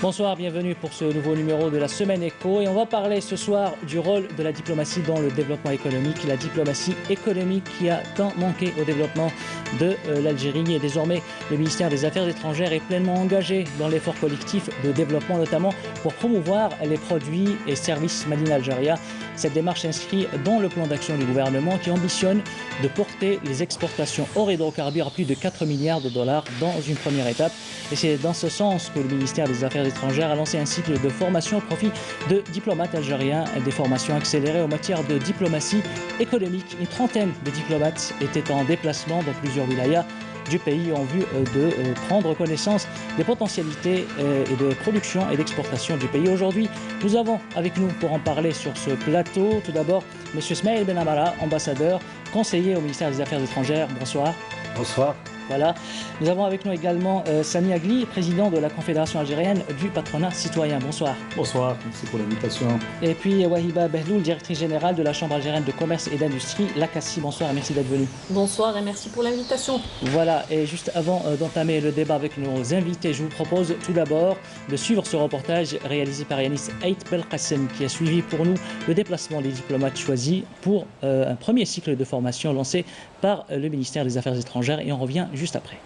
Bonsoir, bienvenue pour ce nouveau numéro de la Semaine Éco et on va parler ce soir du rôle de la diplomatie dans le développement économique. La diplomatie économique qui a tant manqué au développement de l'Algérie et désormais le ministère des Affaires étrangères est pleinement engagé dans l'effort collectif de développement, notamment pour promouvoir les produits et services Made in Algeria. Cette démarche s'inscrit dans le plan d'action du gouvernement qui ambitionne de porter les exportations hors hydrocarbures à plus de 4 milliards de dollars dans une première étape. Et c'est dans ce sens que le ministère des Affaires étrangères a lancé un cycle de formation au profit de diplomates algériens, des formations accélérées en matière de diplomatie économique. Une trentaine de diplomates étaient en déplacement dans plusieurs wilayas du pays en vue de prendre connaissance des potentialités et de production et d'exportation du pays. Aujourd'hui, nous avons avec nous pour en parler sur ce plateau, tout d'abord, M. Smaïl Ben Amara, ambassadeur, conseiller au ministère des Affaires étrangères. Bonsoir. Bonsoir. Voilà. Nous avons avec nous également Sami Agli, président de la Confédération algérienne du patronat citoyen. Bonsoir. Bonsoir, merci pour l'invitation. Et puis Wahiba Behloul, directrice générale de la Chambre algérienne de commerce et d'industrie, l'ACACI. Bonsoir et merci d'être venu. Bonsoir et merci pour l'invitation. Voilà, et juste avant d'entamer le débat avec nos invités, je vous propose tout d'abord de suivre ce reportage réalisé par Yanis Ait Belkacem qui a suivi pour nous le déplacement des diplomates choisis pour un premier cycle de formation lancé par le ministère des Affaires étrangères et on revient juste après.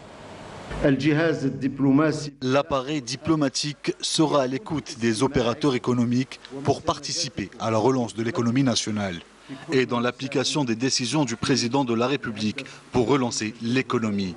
L'appareil diplomatique sera à l'écoute des opérateurs économiques pour participer à la relance de l'économie nationale et dans l'application des décisions du président de la République pour relancer l'économie.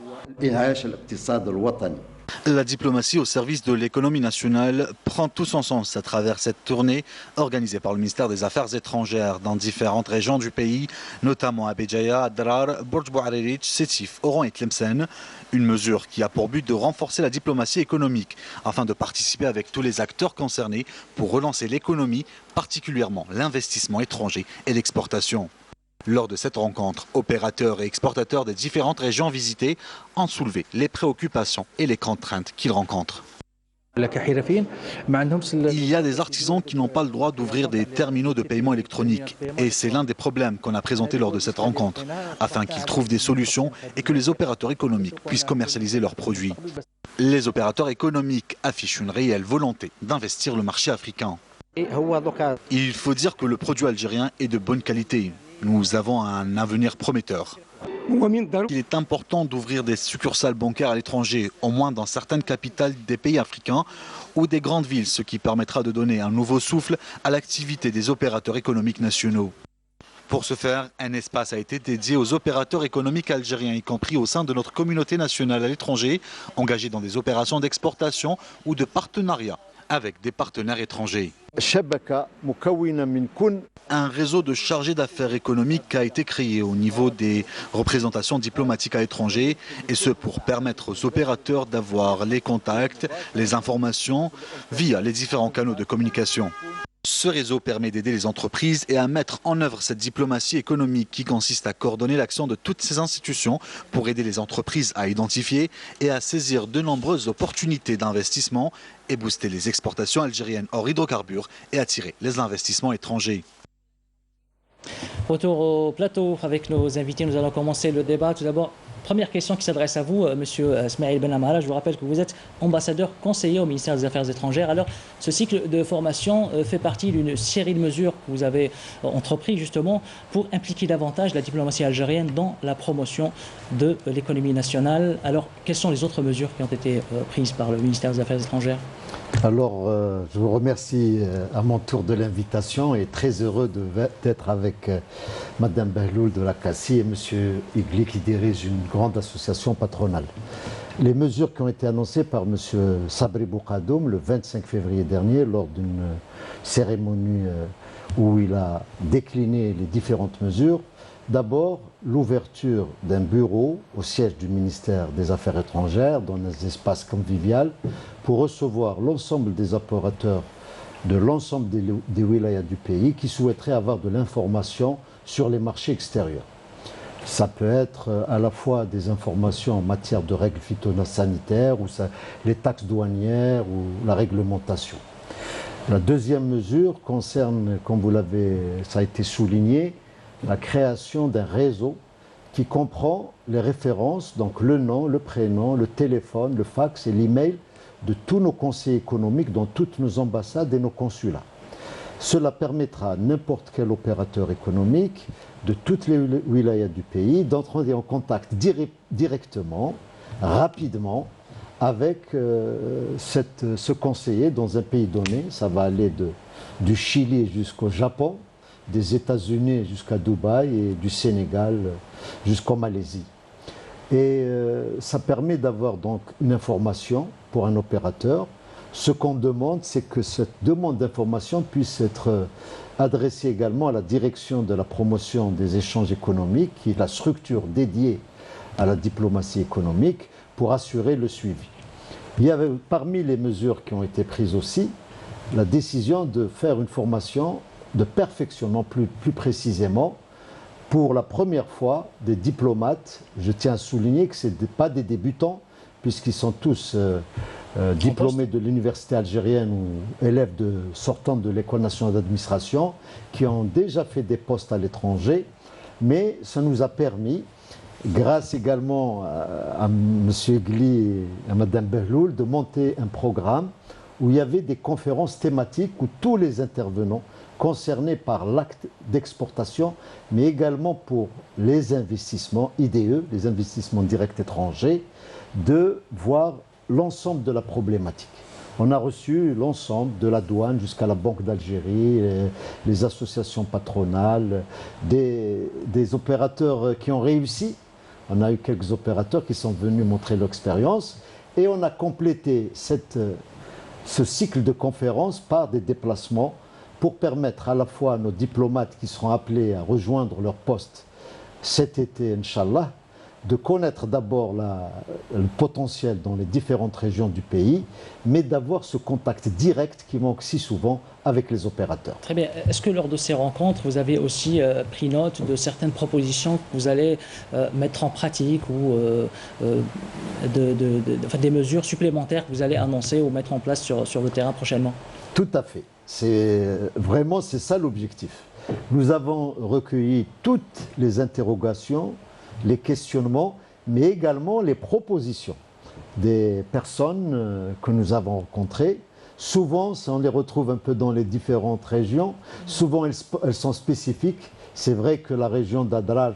La diplomatie au service de l'économie nationale prend tout son sens à travers cette tournée organisée par le ministère des Affaires étrangères dans différentes régions du pays, notamment à Béjaïa, Adrar, Bourj Bouarerich, Sétif, Oran et Tlemcen. Une mesure qui a pour but de renforcer la diplomatie économique afin de participer avec tous les acteurs concernés pour relancer l'économie, particulièrement l'investissement étranger et l'exportation. Lors de cette rencontre, opérateurs et exportateurs des différentes régions visitées ont soulevé les préoccupations et les contraintes qu'ils rencontrent. Il y a des artisans qui n'ont pas le droit d'ouvrir des terminaux de paiement électronique et c'est l'un des problèmes qu'on a présenté lors de cette rencontre, afin qu'ils trouvent des solutions et que les opérateurs économiques puissent commercialiser leurs produits. Les opérateurs économiques affichent une réelle volonté d'investir le marché africain. Il faut dire que le produit algérien est de bonne qualité. Nous avons un avenir prometteur. Il est important d'ouvrir des succursales bancaires à l'étranger, au moins dans certaines capitales des pays africains ou des grandes villes, ce qui permettra de donner un nouveau souffle à l'activité des opérateurs économiques nationaux. Pour ce faire, un espace a été dédié aux opérateurs économiques algériens, y compris au sein de notre communauté nationale à l'étranger, engagés dans des opérations d'exportation ou de partenariat avec des partenaires étrangers. Un réseau de chargés d'affaires économiques a été créé au niveau des représentations diplomatiques à l'étranger, et ce pour permettre aux opérateurs d'avoir les contacts, les informations via les différents canaux de communication. Ce réseau permet d'aider les entreprises et à mettre en œuvre cette diplomatie économique qui consiste à coordonner l'action de toutes ces institutions pour aider les entreprises à identifier et à saisir de nombreuses opportunités d'investissement et booster les exportations algériennes hors hydrocarbures et attirer les investissements étrangers. Retour au plateau avec nos invités. Nous allons commencer le débat. Tout d'abord, première question qui s'adresse à vous, Monsieur Smaïl Ben Amara. Je vous rappelle que vous êtes ambassadeur conseiller au ministère des Affaires étrangères. Alors, ce cycle de formation fait partie d'une série de mesures que vous avez entrepris justement pour impliquer davantage la diplomatie algérienne dans la promotion de l'économie nationale. Alors, quelles sont les autres mesures qui ont été prises par le ministère des Affaires étrangères ? Alors, je vous remercie à mon tour de l'invitation et très heureux d'être avec Madame Behloul de l'ACACI et Monsieur Igli qui dirige une grande association patronale. Les mesures qui ont été annoncées par Monsieur Sabri Boukadoum le 25 février dernier lors d'une cérémonie où il a décliné les différentes mesures. D'abord, l'ouverture d'un bureau au siège du ministère des Affaires étrangères dans un espace convivial pour recevoir l'ensemble des opérateurs de l'ensemble des wilayas du pays qui souhaiteraient avoir de l'information sur les marchés extérieurs. Ça peut être à la fois des informations en matière de règles phytosanitaires, ou les taxes douanières ou la réglementation. La deuxième mesure concerne, comme ça a été souligné, la création d'un réseau qui comprend les références, donc le nom, le prénom, le téléphone, le fax et l'email de tous nos conseillers économiques dans toutes nos ambassades et nos consulats. Cela permettra à n'importe quel opérateur économique de toutes les wilayas du pays d'entrer en contact directement, rapidement, avec ce conseiller dans un pays donné. Ça va aller du Chili jusqu'au Japon, des États-Unis jusqu'à Dubaï et du Sénégal jusqu'en Malaisie. Et ça permet d'avoir donc une information pour un opérateur. Ce qu'on demande, c'est que cette demande d'information puisse être adressée également à la direction de la promotion des échanges économiques, qui est la structure dédiée à la diplomatie économique, pour assurer le suivi. Il y avait parmi les mesures qui ont été prises aussi la décision de faire une formation de perfectionnement plus précisément pour la première fois des diplomates. Je tiens à souligner que ce n'est pas des débutants, puisqu'ils sont tous diplômés de l'université algérienne ou élèves sortant de l'école nationale d'administration, qui ont déjà fait des postes à l'étranger, mais ça nous a permis, grâce également à M. Igli et à Mme Behloul, de monter un programme où il y avait des conférences thématiques où tous les intervenants concernés par l'acte d'exportation, mais également pour les investissements IDE, les investissements directs étrangers, de voir l'ensemble de la problématique. On a reçu l'ensemble de la douane jusqu'à la Banque d'Algérie, les associations patronales, des opérateurs qui ont réussi. On a eu quelques opérateurs qui sont venus montrer l'expérience et on a complété ce cycle de conférences par des déplacements pour permettre à la fois à nos diplomates qui seront appelés à rejoindre leur poste cet été, Inch'Allah, de connaître d'abord le potentiel dans les différentes régions du pays, mais d'avoir ce contact direct qui manque si souvent avec les opérateurs. Très bien. Est-ce que lors de ces rencontres, vous avez aussi pris note de certaines propositions que vous allez mettre en pratique ou des mesures supplémentaires que vous allez annoncer ou mettre en place sur le terrain prochainement? Tout à fait. C'est ça l'objectif. Nous avons recueilli toutes les interrogations, les questionnements, mais également les propositions des personnes que nous avons rencontrées. Souvent, on les retrouve un peu dans les différentes régions. Souvent, elles sont spécifiques. C'est vrai que la région d'Adrar,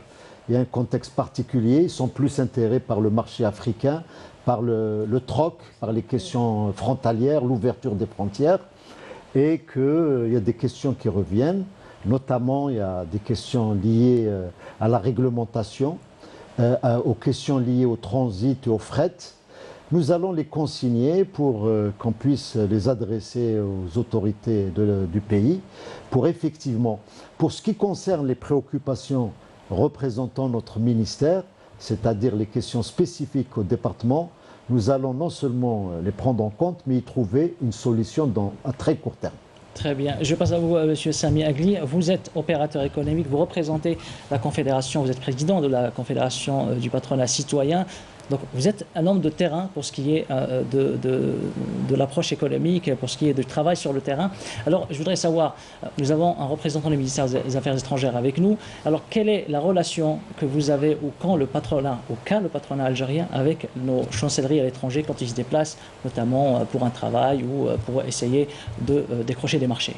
il y a un contexte particulier. Ils sont plus intéressés par le marché africain, par le troc, par les questions frontalières, l'ouverture des frontières. Et qu'il y a des questions qui reviennent. Notamment, il y a des questions liées à la réglementation, aux questions liées au transit et au fret. Nous allons les consigner pour qu'on puisse les adresser aux autorités du pays, pour effectivement, pour ce qui concerne les préoccupations représentant notre ministère, c'est-à-dire les questions spécifiques au département, nous allons non seulement les prendre en compte, mais y trouver une solution à très court terme. Très bien. Je passe à vous, M. Sami Agli. Vous êtes opérateur économique, vous représentez la Confédération, vous êtes président de la Confédération du patronat citoyen. Donc vous êtes un homme de terrain pour ce qui est de l'approche économique, pour ce qui est du travail sur le terrain. Alors je voudrais savoir, nous avons un représentant du ministère des Affaires étrangères avec nous. Alors quelle est la relation que vous avez qu'a le patronat algérien avec nos chancelleries à l'étranger quand ils se déplacent, notamment pour un travail ou pour essayer de décrocher des marchés?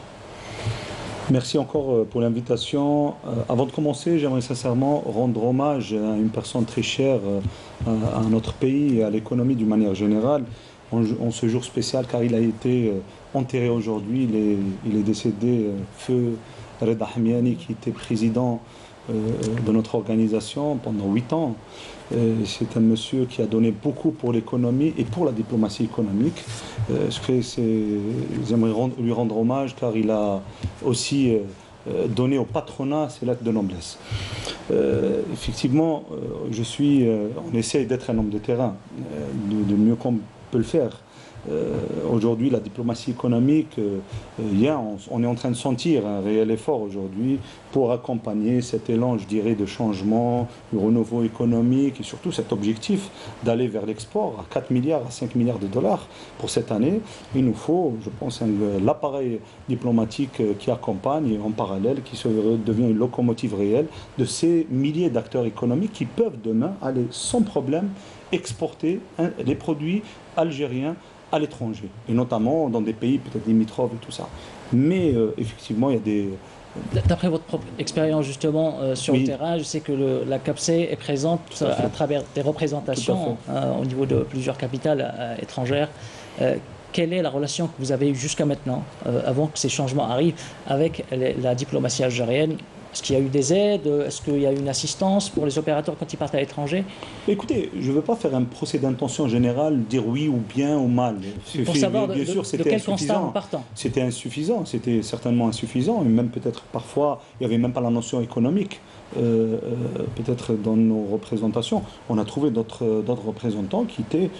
Merci encore pour l'invitation. Avant de commencer, j'aimerais sincèrement rendre hommage à une personne très chère à notre pays et à l'économie d'une manière générale en ce jour spécial, car il a été enterré aujourd'hui. Il est décédé, feu Reda Hamiani, qui était président de notre organisation pendant 8 ans. C'est un monsieur qui a donné beaucoup pour l'économie et pour la diplomatie économique. J'aimerais lui rendre hommage car il a aussi donné au patronat ses lettres de noblesse. Effectivement, on essaie d'être un homme de terrain, de mieux qu'on peut le faire. Aujourd'hui, la diplomatie économique, on est en train de sentir un réel effort aujourd'hui pour accompagner cet élan, je dirais, de changement, du renouveau économique et surtout cet objectif d'aller vers l'export à 4 milliards à 5 milliards de dollars pour cette année. Il nous faut, je pense, l'appareil diplomatique qui accompagne et en parallèle qui devient une locomotive réelle de ces milliers d'acteurs économiques qui peuvent demain aller sans problème exporter les produits algériens à l'étranger, et notamment dans des pays peut-être limitrophes et tout ça. Mais effectivement, il y a des... D'après votre propre expérience justement sur le terrain, je sais que la CAPSE est présente à travers des représentations au niveau de plusieurs capitales étrangères. Quelle est la relation que vous avez eue jusqu'à maintenant, avant que ces changements arrivent, avec la diplomatie algérienne? Est-ce qu'il y a eu des aides? Est-ce qu'il y a eu une assistance pour les opérateurs quand ils partent à l'étranger? Écoutez, je ne veux pas faire un procès d'intention générale, dire oui ou bien ou mal. Pour savoir bien sûr, de quel constat en partant. C'était insuffisant, c'était certainement insuffisant, et même peut-être parfois, il n'y avait même pas la notion économique. Peut-être dans nos représentations, on a trouvé d'autres représentants qui étaient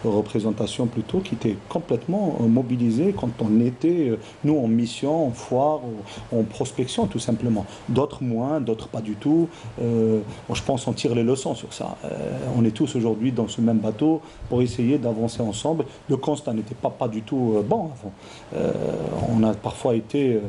représentations plutôt qui étaient complètement mobilisés quand on était nous en mission, en foire, en prospection tout simplement. D'autres moins, d'autres pas du tout. Je pense qu'on tire les leçons sur ça. On est tous aujourd'hui dans ce même bateau pour essayer d'avancer ensemble. Le constat n'était pas du tout bon avant. On a parfois été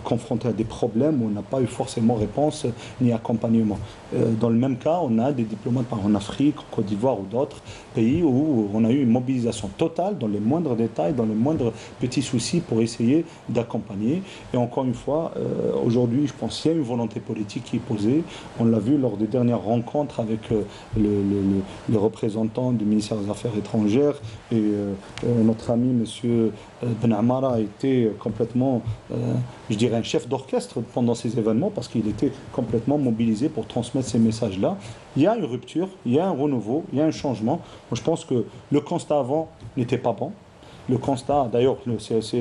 confronté à des problèmes où on n'a pas eu forcément réponse ni accompagnement. Dans le même cas, on a des diplomates en Afrique, en Côte d'Ivoire ou d'autres pays où on a eu une mobilisation totale dans les moindres détails, dans les moindres petits soucis pour essayer d'accompagner. Et encore une fois, aujourd'hui, je pense qu'il y a une volonté politique qui est posée. On l'a vu lors des dernières rencontres avec les représentants du ministère des Affaires étrangères et notre ami M. Ben Amara a été complètement, je dirais, un chef d'orchestre pendant ces événements parce qu'il était complètement mobilisé pour transmettre ces messages-là. Il y a une rupture, il y a un renouveau, il y a un changement. Moi, je pense que le constat avant n'était pas bon. Le constat, d'ailleurs,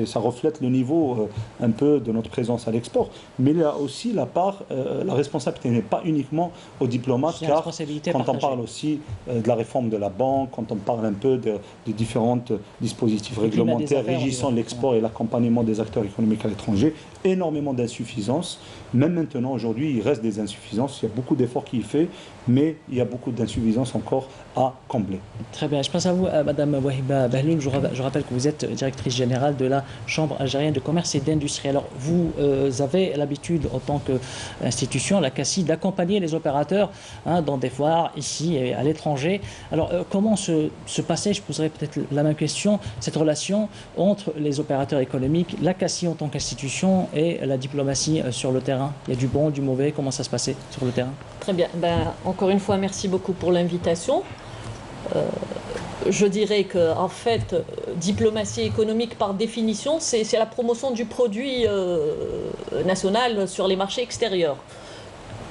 ça reflète le niveau un peu de notre présence à l'export. Mais il y a aussi la part, la responsabilité n'est pas uniquement aux diplomates, car quand on parle aussi de la réforme de la banque, quand on parle un peu de différents dispositifs réglementaires régissant l'export et l'accompagnement des acteurs économiques à l'étranger, énormément d'insuffisances. Même maintenant, aujourd'hui, il reste des insuffisances. Il y a beaucoup d'efforts qui y fait, mais il y a beaucoup d'insuffisances encore à combler. Très bien. Je passe à vous, Madame Wahiba Bahloul. Je rappelle que vous êtes directrice générale de la Chambre algérienne de commerce et d'industrie. Alors, vous avez l'habitude, en tant qu'institution, la CACI, d'accompagner les opérateurs dans des foires, ici et à l'étranger. Alors, comment se passait, je poserai peut-être la même question, cette relation entre les opérateurs économiques, la CACI en tant qu'institution et la diplomatie sur le terrain? Il y a du bon, du mauvais, comment ça se passait sur le terrain? Très bien. Encore une fois, merci beaucoup pour l'invitation. Je dirais que, en fait, diplomatie économique, par définition, c'est la promotion du produit national sur les marchés extérieurs.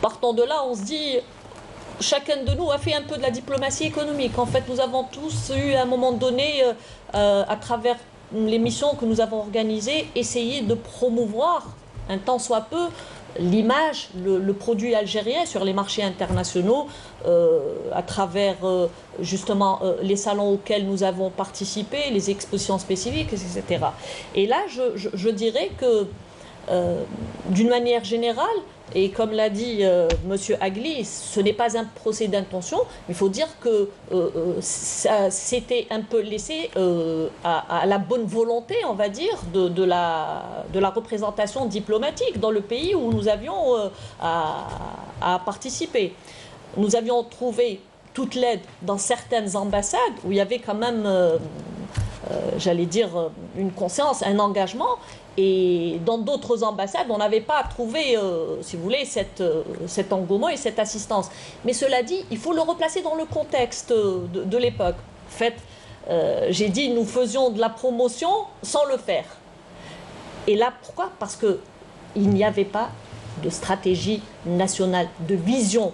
Partant de là, on se dit, chacun de nous a fait un peu de la diplomatie économique. En fait, nous avons tous eu, à un moment donné, à travers les missions que nous avons organisées, essayé de promouvoir, un tant soit peu, l'image, le produit algérien sur les marchés internationaux à travers justement les salons auxquels nous avons participé, les expositions spécifiques, etc. Et là, je dirais que d'une manière générale, et comme l'a dit M. Agli, ce n'est pas un procès d'intention. Il faut dire que ça s'était un peu laissé à la bonne volonté, on va dire, de la représentation diplomatique dans le pays où nous avions à participer. Nous avions trouvé toute l'aide dans certaines ambassades où il y avait quand même, j'allais dire, une conscience, un engagement. Et dans d'autres ambassades, on n'avait pas trouvé, si vous voulez, cet engouement et cette assistance. Mais cela dit, il faut le replacer dans le contexte de l'époque. En fait, j'ai dit, nous faisions de la promotion sans le faire. Et là, pourquoi? Parce qu'il n'y avait pas de stratégie nationale, de vision.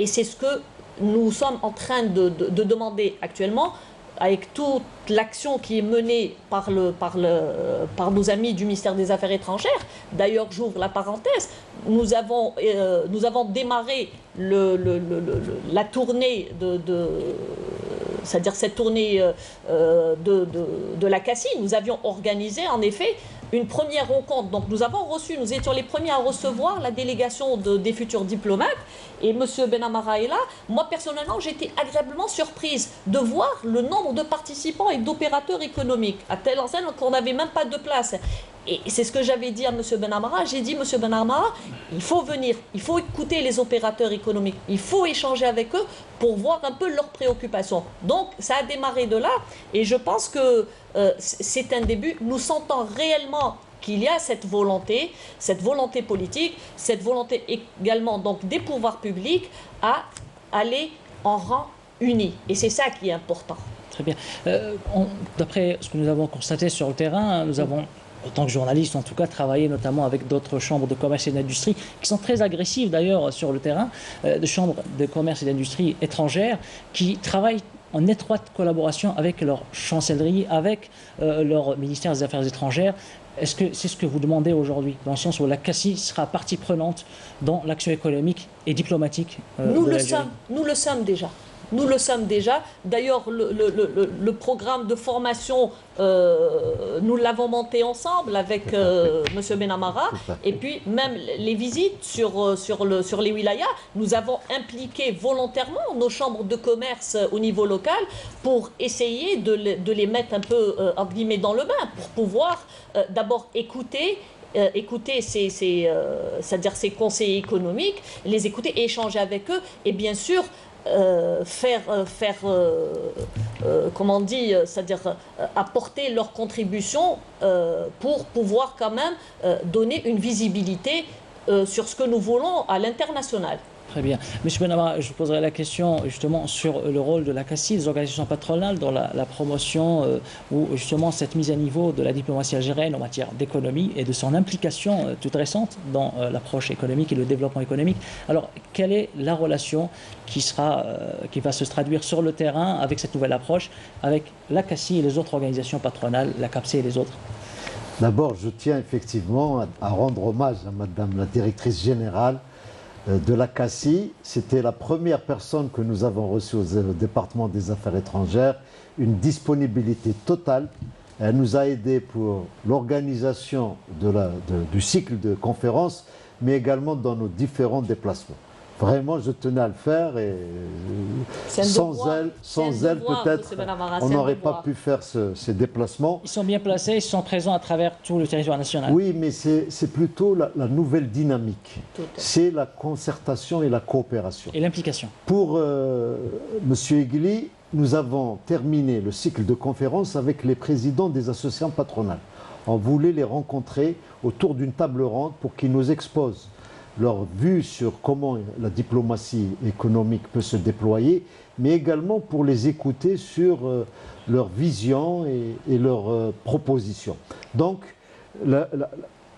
Et c'est ce que nous sommes en train de demander actuellement, avec toute l'action qui est menée par nos amis du ministère des Affaires étrangères. D'ailleurs, j'ouvre la parenthèse, nous avons démarré la tournée c'est-à-dire cette tournée de la CACI. Nous avions organisé, en effet, une première rencontre. Donc nous étions les premiers à recevoir la délégation des futurs diplomates. Et M. Ben Amara est là. Moi, personnellement, j'ai été agréablement surprise de voir le nombre de participants et d'opérateurs économiques, à telle enseigne qu'on n'avait même pas de place. Et c'est ce que j'avais dit à M. Benamara. J'ai dit, M. Benamara, il faut venir, il faut écouter les opérateurs économiques, il faut échanger avec eux pour voir un peu leurs préoccupations. Donc, ça a démarré de là, et je pense que c'est un début. Nous sentons réellement qu'il y a cette volonté politique, cette volonté également donc des pouvoirs publics à aller en rang uni. Et c'est ça qui est important. Très bien. D'après ce que nous avons constaté sur le terrain, nous avons, en tant que journalistes en tout cas, travaillé notamment avec d'autres chambres de commerce et d'industrie, qui sont très agressives d'ailleurs sur le terrain, de chambres de commerce et d'industrie étrangères, qui travaillent en étroite collaboration avec leur chancellerie, avec leur ministère des Affaires étrangères. Est-ce que c'est ce que vous demandez aujourd'hui, dans le sens où la CACI sera partie prenante dans l'action économique et diplomatique Nous le sommes déjà. Nous le sommes déjà. D'ailleurs, le programme de formation, nous l'avons monté ensemble avec M. Benamara. Et puis, même les visites sur les wilayas, nous avons impliqué volontairement nos chambres de commerce au niveau local pour essayer de les mettre un peu, entre guillemets, dans le bain, pour pouvoir d'abord écouter c'est-à-dire ces conseillers économiques, les écouter et échanger avec eux. Et bien sûr, comment dit, c'est-à-dire apporter leur contribution pour pouvoir quand même donner une visibilité sur ce que nous voulons à l'international. Très bien. Monsieur Benamara, je vous poserai la question justement sur le rôle de la CACI, des organisations patronales, dans la promotion ou justement cette mise à niveau de la diplomatie algérienne en matière d'économie et de son implication toute récente dans l'approche économique et le développement économique. Alors, quelle est la relation qui va se traduire sur le terrain avec cette nouvelle approche, avec la CACI et les autres organisations patronales, la CAPSE et les autres? D'abord, je tiens effectivement à rendre hommage à Madame la directrice générale de la CACI. C'était la première personne que nous avons reçue au département des Affaires étrangères, une disponibilité totale. Elle nous a aidés pour l'organisation du cycle de conférences, mais également dans nos différents déplacements. Vraiment, je tenais à le faire et sans elle, peut-être, on n'aurait pas pu faire ces déplacements. Ils sont bien placés, ils sont présents à travers tout le territoire national. Oui, mais c'est plutôt la nouvelle dynamique. C'est la concertation et la coopération. Et l'implication. Pour M. Igli, nous avons terminé le cycle de conférences avec les présidents des associations patronales. On voulait les rencontrer autour d'une table ronde pour qu'ils nous exposent leur vue sur comment la diplomatie économique peut se déployer, mais également pour les écouter sur leur vision et leurs propositions. Donc,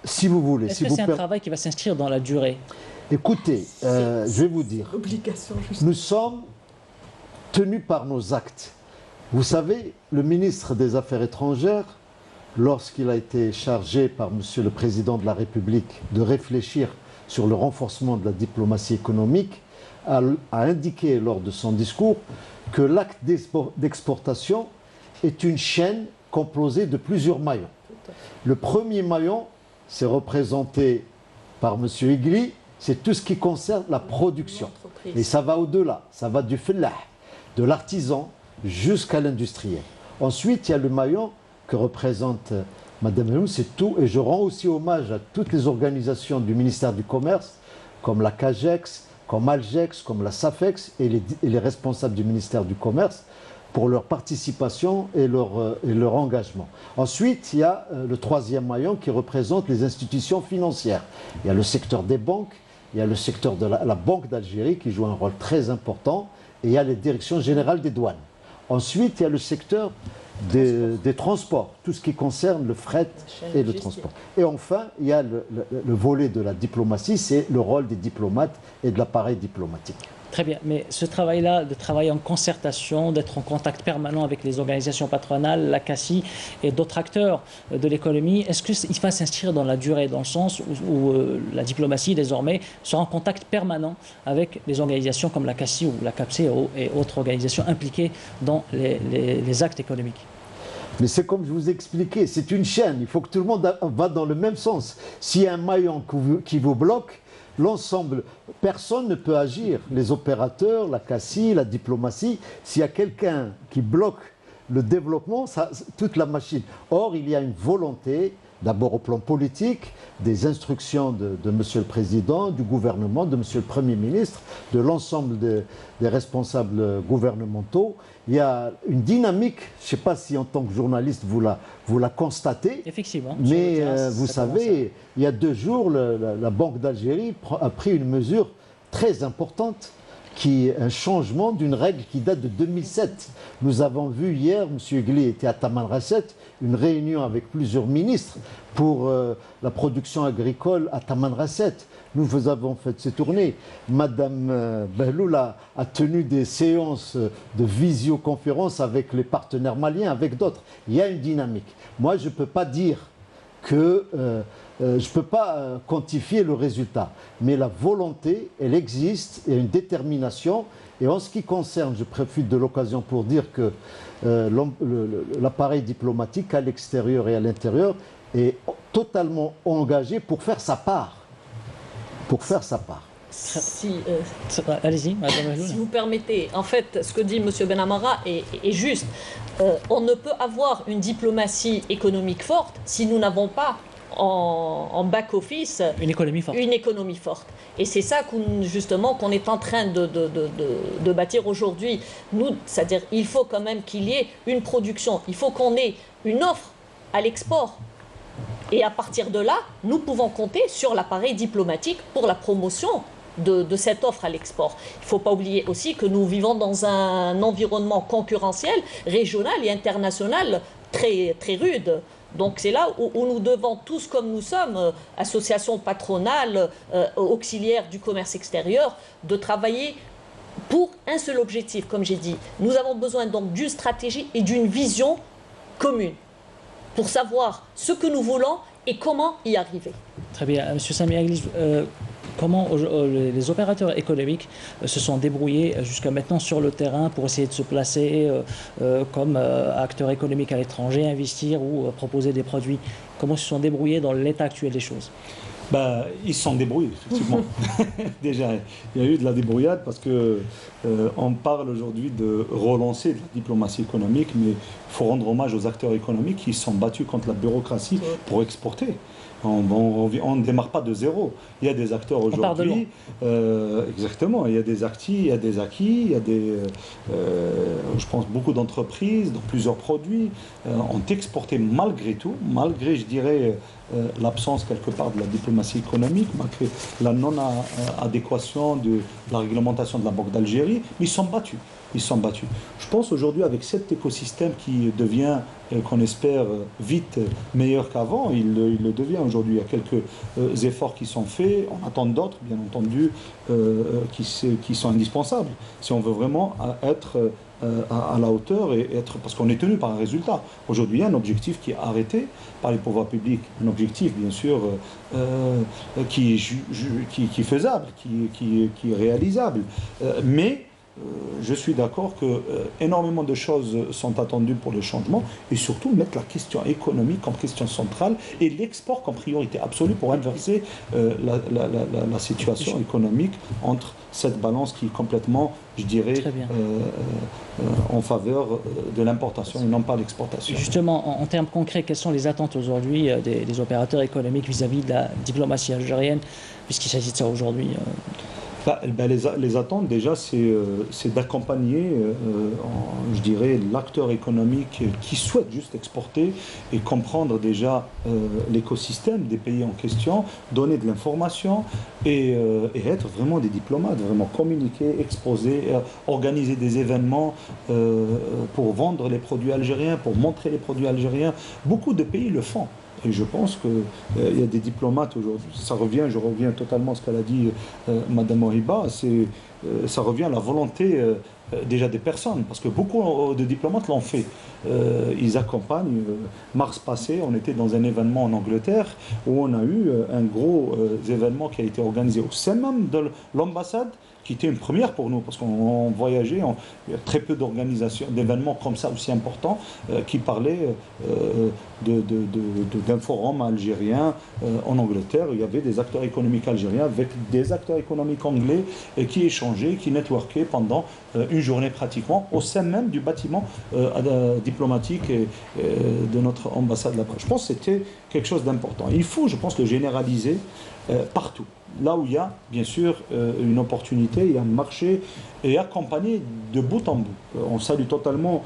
si vous voulez... Est-ce que c'est un travail qui va s'inscrire dans la durée? Écoutez, je vais vous dire, nous sommes tenus par nos actes. Vous savez, le ministre des Affaires étrangères, lorsqu'il a été chargé par Monsieur le Président de la République de réfléchir sur le renforcement de la diplomatie économique, a indiqué lors de son discours que l'acte d'exportation est une chaîne composée de plusieurs maillons. Le premier maillon, c'est représenté par M. Igli, c'est tout ce qui concerne la production. Et ça va au-delà, ça va du fellah, de l'artisan jusqu'à l'industriel. Ensuite, il y a le maillon que représente Madame Helloum, c'est tout, et je rends aussi hommage à toutes les organisations du ministère du Commerce, comme la CAGEX, comme Algex, comme la SAFEX, et les responsables du ministère du Commerce, pour leur participation et leur engagement. Ensuite, il y a le troisième maillon qui représente les institutions financières. Il y a le secteur des banques, il y a le secteur de la Banque d'Algérie qui joue un rôle très important, et il y a les directions générales des douanes. Ensuite, il y a le secteur des transports, tout ce qui concerne le fret et le transport. Et enfin, il y a le volet de la diplomatie, c'est le rôle des diplomates et de l'appareil diplomatique. Très bien, mais ce travail-là, de travailler en concertation, d'être en contact permanent avec les organisations patronales, la CACI et d'autres acteurs de l'économie, est-ce qu'il va s'inscrire dans la durée, dans le sens où la diplomatie, désormais, sera en contact permanent avec les organisations comme la CACI ou la CAPSE et autres organisations impliquées dans les actes économiques? Mais c'est comme je vous ai expliqué, c'est une chaîne, il faut que tout le monde va dans le même sens. S'il y a un maillon qui vous bloque, l'ensemble, personne ne peut agir. Les opérateurs, la CACI, la diplomatie, s'il y a quelqu'un qui bloque le développement, toute la machine. Or, il y a une volonté d'abord au plan politique, des instructions de Monsieur le Président, du gouvernement, de Monsieur le Premier ministre, de l'ensemble des responsables gouvernementaux. Il y a une dynamique, je ne sais pas si en tant que journaliste vous la constatez, Effectivement. mais vous savez, il y a 2 jours, la Banque d'Algérie a pris une mesure très importante, qui est un changement d'une règle qui date de 2007. Nous avons vu hier, M. Igli était à Tamanrasset, une réunion avec plusieurs ministres pour la production agricole à Tamanrasset. Nous avons fait ces tournées. Madame Behloul a tenu des séances de visioconférence avec les partenaires maliens, avec d'autres. Il y a une dynamique. Moi, je ne peux pas dire que... je ne peux pas quantifier le résultat, mais la volonté, elle existe, il y a une détermination. Et en ce qui concerne, je profite de l'occasion pour dire que l'appareil diplomatique à l'extérieur et à l'intérieur est totalement engagé pour faire sa part. Allez-y, Madame Behloul. Si vous permettez, en fait, ce que dit M. Benamara est juste. On ne peut avoir une diplomatie économique forte si nous n'avons pas en back-office une économie forte. Et c'est ça justement qu'on est en train de bâtir aujourd'hui. C'est-à-dire il faut quand même qu'il y ait une production, il faut qu'on ait une offre à l'export. Et à partir de là, nous pouvons compter sur l'appareil diplomatique pour la promotion de cette offre à l'export. Il ne faut pas oublier aussi que nous vivons dans un environnement concurrentiel, régional et international très, très rude. Donc c'est là où nous devons tous, comme nous sommes, associations patronales, auxiliaires du commerce extérieur, de travailler pour un seul objectif, comme j'ai dit. Nous avons besoin donc d'une stratégie et d'une vision commune pour savoir ce que nous voulons et comment y arriver. Très bien. Monsieur Sami Agli, comment les opérateurs économiques se sont débrouillés jusqu'à maintenant sur le terrain pour essayer de se placer comme acteurs économiques à l'étranger, investir ou proposer des produits? Comment ils se sont débrouillés dans l'état actuel des choses? Ils se sont débrouillés, effectivement. Déjà, il y a eu de la débrouillade parce que on parle aujourd'hui de relancer de la diplomatie économique, mais il faut rendre hommage aux acteurs économiques qui se sont battus contre la bureaucratie pour exporter. On ne démarre pas de zéro. Il y a des acteurs aujourd'hui. Exactement. Il y a des acquis, il y a des acquis, il y a je pense, beaucoup d'entreprises, dans plusieurs produits, ont exporté malgré tout, malgré, je dirais, l'absence quelque part de la diplomatie économique, malgré la non-adéquation de la réglementation de la Banque d'Algérie, mais ils sont battus. Ils sont battus. Je pense aujourd'hui avec cet écosystème qui devient, qu'on espère, vite meilleur qu'avant, il le devient aujourd'hui. Il y a quelques efforts qui sont faits, on attend d'autres, bien entendu, qui sont indispensables. Si on veut vraiment être à la hauteur parce qu'on est tenu par un résultat. Aujourd'hui, il y a un objectif qui est arrêté par les pouvoirs publics, un objectif bien sûr qui est faisable, qui est réalisable, mais je suis d'accord que énormément de choses sont attendues pour le changement et surtout mettre la question économique comme question centrale et l'export comme priorité absolue pour inverser la situation économique entre cette balance qui est complètement, je dirais, en faveur de l'importation et non pas l'exportation. Justement, en termes concrets, quelles sont les attentes aujourd'hui des opérateurs économiques vis-à-vis de la diplomatie algérienne, puisqu'il s'agit de ça aujourd'hui? Les attentes déjà, c'est d'accompagner, je dirais, l'acteur économique qui souhaite juste exporter et comprendre déjà l'écosystème des pays en question, donner de l'information et être vraiment des diplomates, vraiment communiquer, exposer, organiser des événements pour vendre les produits algériens, pour montrer les produits algériens. Beaucoup de pays le font. Et je pense qu'il y a des diplomates aujourd'hui, je reviens totalement à ce qu'elle a dit Mme Moriba, ça revient à la volonté déjà des personnes, parce que beaucoup de diplomates l'ont fait. Ils accompagnent. Mars passé, on était dans un événement en Angleterre où on a eu un gros événement qui a été organisé au sein même de l'ambassade, qui était une première pour nous, parce qu'on voyageait, il y a très peu d'organisations, d'événements comme ça aussi importants, qui parlaient d'un forum algérien en Angleterre. Il y avait des acteurs économiques algériens avec des acteurs économiques anglais qui échangeaient, qui networkaient pendant une journée pratiquement, au sein même du bâtiment diplomatique de notre ambassade là-bas. Je pense que c'était quelque chose d'important. Il faut, je pense, le généraliser partout. Là où il y a, bien sûr, une opportunité, il y a un marché, et accompagné de bout en bout. On salue totalement,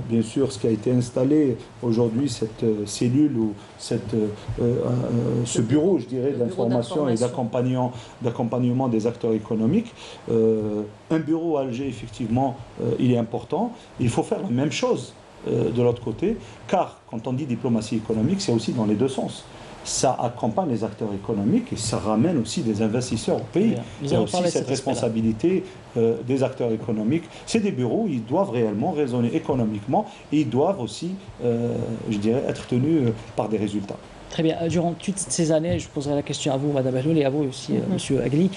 bien sûr, ce qui a été installé aujourd'hui, cette cellule ou ce bureau, je dirais, d'information et d'accompagnement des acteurs économiques. Un bureau à Alger, effectivement, il est important. Il faut faire la même chose de l'autre côté, car quand on dit diplomatie économique, c'est aussi dans les deux sens. Ça accompagne les acteurs économiques et ça ramène aussi des investisseurs au pays. Il y a aussi cette responsabilité des acteurs économiques. C'est des bureaux, ils doivent réellement raisonner économiquement et ils doivent aussi, je dirais, être tenus par des résultats. Très bien. Durant toutes ces années, je poserai la question à vous, Mme Bahloul, et à vous aussi, M. Agli.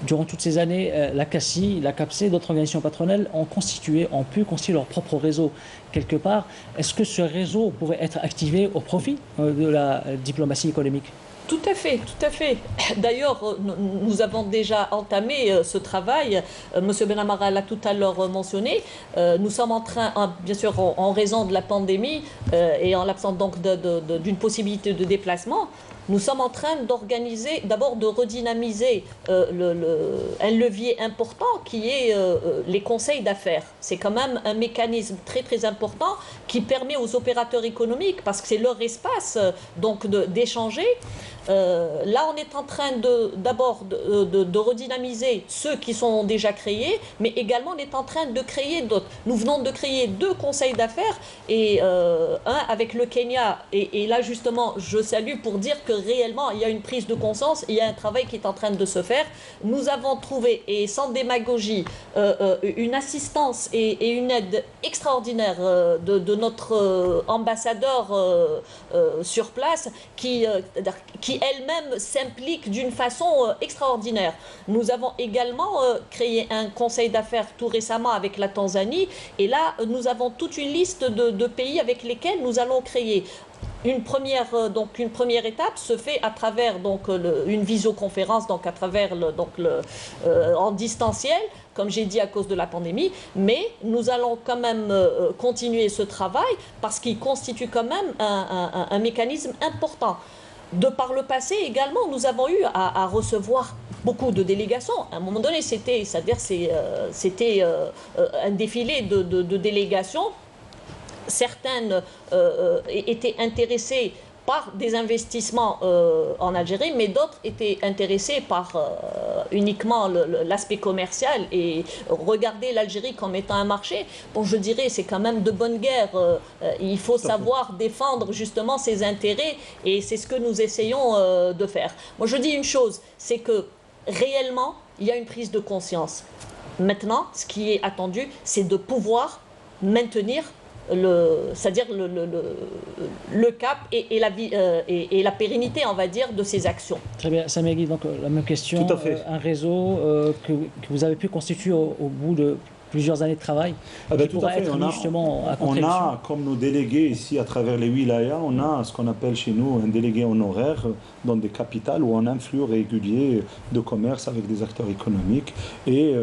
Durant toutes ces années, la CACI, la CAPSE, d'autres organisations patronales ont pu constituer leur propre réseau quelque part. Est-ce que ce réseau pourrait être activé au profit de la diplomatie économique ? Tout à fait, tout à fait. D'ailleurs, nous avons déjà entamé ce travail. Monsieur Benamara l'a tout à l'heure mentionné. Nous sommes en train, bien sûr, en raison de la pandémie et en l'absence donc d'une possibilité de déplacement, nous sommes en train d'organiser, d'abord de redynamiser un levier important qui est les conseils d'affaires. C'est quand même un mécanisme très très important qui permet aux opérateurs économiques, parce que c'est leur espace donc d'échanger. Là, on est en train d'abord de redynamiser ceux qui sont déjà créés, mais également on est en train de créer d'autres. Nous venons de créer 2 conseils d'affaires, et un avec le Kenya. Et là, justement, je salue pour dire que réellement, il y a une prise de conscience, il y a un travail qui est en train de se faire. Nous avons trouvé, et sans démagogie, une assistance et une aide extraordinaire de notre ambassadeur sur place qui elle-même s'implique d'une façon extraordinaire. Nous avons également créé un conseil d'affaires tout récemment avec la Tanzanie, et là nous avons toute une liste de pays avec lesquels nous allons créer. Une première étape se fait à travers une visioconférence, donc à travers en distanciel, comme j'ai dit, à cause de la pandémie, mais nous allons quand même continuer ce travail parce qu'il constitue quand même un mécanisme important. De par le passé également, nous avons eu à recevoir beaucoup de délégations. À un moment donné, c'était un défilé de délégations. Certaines étaient intéressées par des investissements en Algérie, mais d'autres étaient intéressées par uniquement l'aspect commercial et regarder l'Algérie comme étant un marché. Bon, je dirais, c'est quand même de bonne guerre. Il faut savoir défendre justement ses intérêts, et c'est ce que nous essayons de faire. Moi, je dis une chose, c'est que réellement, il y a une prise de conscience. Maintenant, ce qui est attendu, c'est de pouvoir maintenir c'est-à-dire le cap et la pérennité, on va dire, de ces actions. Très bien, Sami Agli, donc la même question. Tout à fait. Un réseau que vous avez pu constituer au bout de plusieurs années de travail, qui pourra être mis justement à contribution. On a, comme nos délégués ici à travers les wilayas, on a ce qu'on appelle chez nous un délégué honoraire dans des capitales où on a un flux régulier de commerce avec des acteurs économiques. Et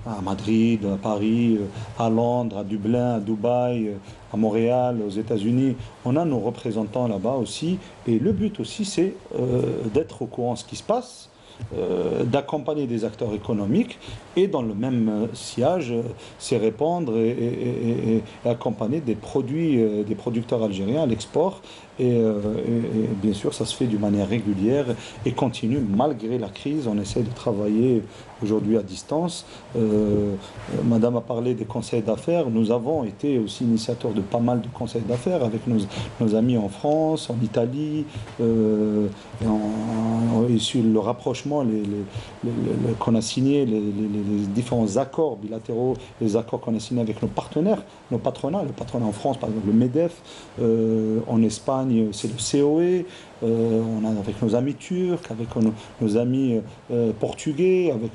à Madrid, à Paris, à Londres, à Dublin, à Dubaï, à Montréal, aux États-Unis, on a nos représentants là-bas aussi. Et le but aussi, c'est d'être au courant de ce qui se passe, d'accompagner des acteurs économiques, et dans le même sillage, c'est répandre et accompagner des producteurs algériens à l'export. Et bien sûr, ça se fait d'une manière régulière et continue malgré la crise. On essaie de travailler aujourd'hui à distance. Madame a parlé des conseils d'affaires. Nous avons été aussi initiateurs de pas mal de conseils d'affaires avec nos amis en France, en Italie, et sur le rapprochement qu'on a signé, les différents accords bilatéraux, les accords qu'on a signés avec nos partenaires, nos patronats, le patronat en France, par exemple le MEDEF, en Espagne, c'est le COE, on a avec nos amis turcs, avec nos amis portugais, avec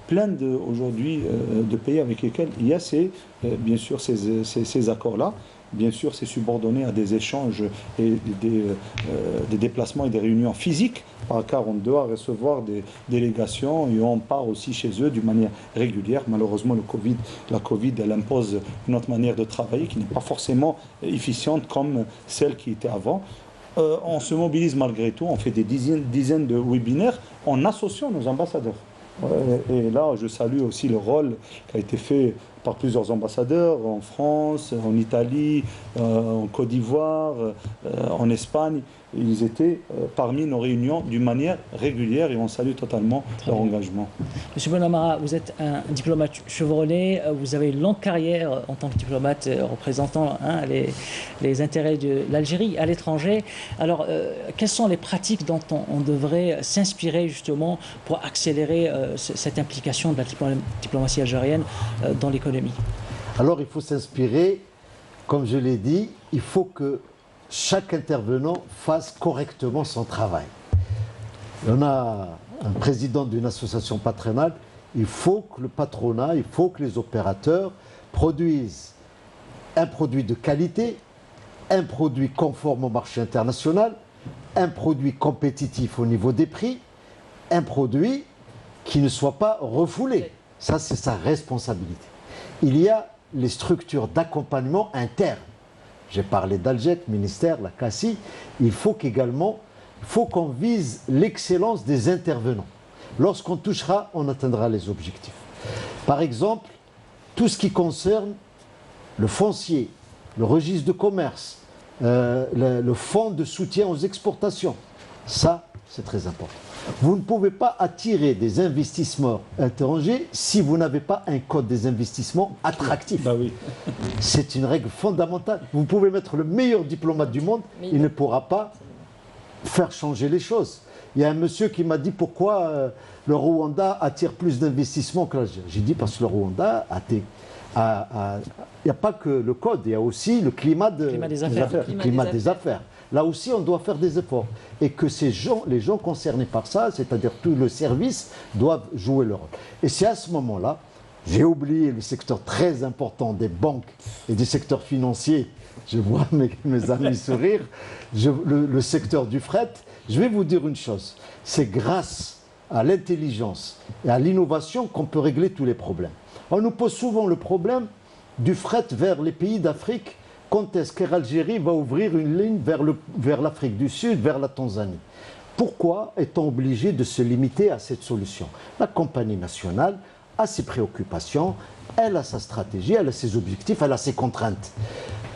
plein aujourd'hui de pays avec lesquels il y a bien sûr ces accords-là. bien sûr, c'est subordonné à des échanges et des déplacements et des réunions physiques, car on doit recevoir des délégations et on part aussi chez eux d'une manière régulière. Malheureusement, la Covid, elle impose une autre manière de travailler qui n'est pas forcément efficiente comme celle qui était avant. On se mobilise malgré tout, on fait des dizaines de webinaires en associant nos ambassadeurs. Et là, je salue aussi le rôle qui a été fait par plusieurs ambassadeurs en France, en Italie, en Côte d'Ivoire, en Espagne. Ils étaient parmi nos réunions d'une manière régulière et on salue totalement leur engagement. Monsieur Bonamara, vous êtes un diplomate chevronné, vous avez une longue carrière en tant que diplomate représentant les intérêts de l'Algérie à l'étranger. Alors, quelles sont les pratiques dont on devrait s'inspirer justement pour accélérer cette implication de la diplomatie algérienne dans l'économie? Alors, il faut s'inspirer, comme je l'ai dit, il faut que chaque intervenant fasse correctement son travail. On a un président d'une association patronale, il faut que le patronat, il faut que les opérateurs produisent un produit de qualité, un produit conforme au marché international, un produit compétitif au niveau des prix, un produit qui ne soit pas refoulé. Ça, c'est sa responsabilité. Il y a les structures d'accompagnement internes. J'ai parlé d'Algec, ministère, la CACI. Il faut qu'on vise l'excellence des intervenants. Lorsqu'on touchera, on atteindra les objectifs. Par exemple, tout ce qui concerne le foncier, le registre de commerce, le fonds de soutien aux exportations, ça, c'est très important. Vous ne pouvez pas attirer des investissements étrangers si vous n'avez pas un code des investissements attractif. Bah oui. C'est une règle fondamentale. Vous pouvez mettre le meilleur diplomate du monde, il ne pourra pas faire changer les choses. Il y a un monsieur qui m'a dit pourquoi le Rwanda attire plus d'investissements que l'Algérie. J'ai dit parce que le Rwanda il n'y a pas que le code, il y a aussi le climat des affaires. Là aussi, on doit faire des efforts. Et que les gens concernés par ça, c'est-à-dire tout le service, doivent jouer leur rôle. Et c'est à ce moment-là, j'ai oublié le secteur très important des banques et du secteur financier. Je vois mes amis sourire. Le secteur du fret. Je vais vous dire une chose. C'est grâce à l'intelligence et à l'innovation qu'on peut régler tous les problèmes. On nous pose souvent le problème du fret vers les pays d'Afrique. Quand est-ce qu'Air Algérie va ouvrir une ligne vers l'Afrique du Sud, vers la Tanzanie? Pourquoi est-on obligé de se limiter à cette solution? La compagnie nationale a ses préoccupations, elle a sa stratégie, elle a ses objectifs, elle a ses contraintes.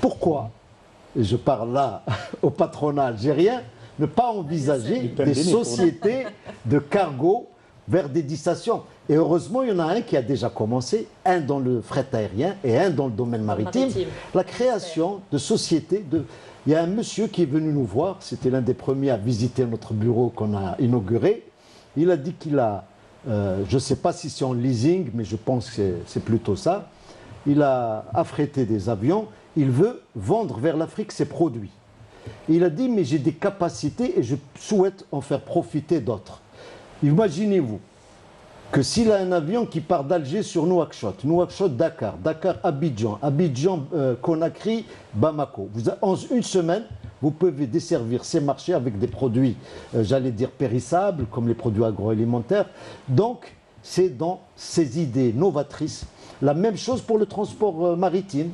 Pourquoi, et je parle là au patronat algérien, ne pas envisager des sociétés de cargo vers des destinations? Et heureusement, il y en a un qui a déjà commencé, un dans le fret aérien et un dans le domaine maritime. La création de sociétés. Il y a un monsieur qui est venu nous voir, c'était l'un des premiers à visiter notre bureau qu'on a inauguré. Il a dit qu'il a, je ne sais pas si c'est en leasing, mais je pense que c'est plutôt ça. Il a affrété des avions, il veut vendre vers l'Afrique ses produits. Il a dit, mais j'ai des capacités et je souhaite en faire profiter d'autres. Imaginez-vous que s'il a un avion qui part d'Alger sur Nouakchott, Nouakchott-Dakar, Dakar-Abidjan, Abidjan-Conakry, Bamako. En une semaine, vous pouvez desservir ces marchés avec des produits, j'allais dire périssables, comme les produits agroalimentaires. Donc, c'est dans ces idées novatrices. La même chose pour le transport maritime.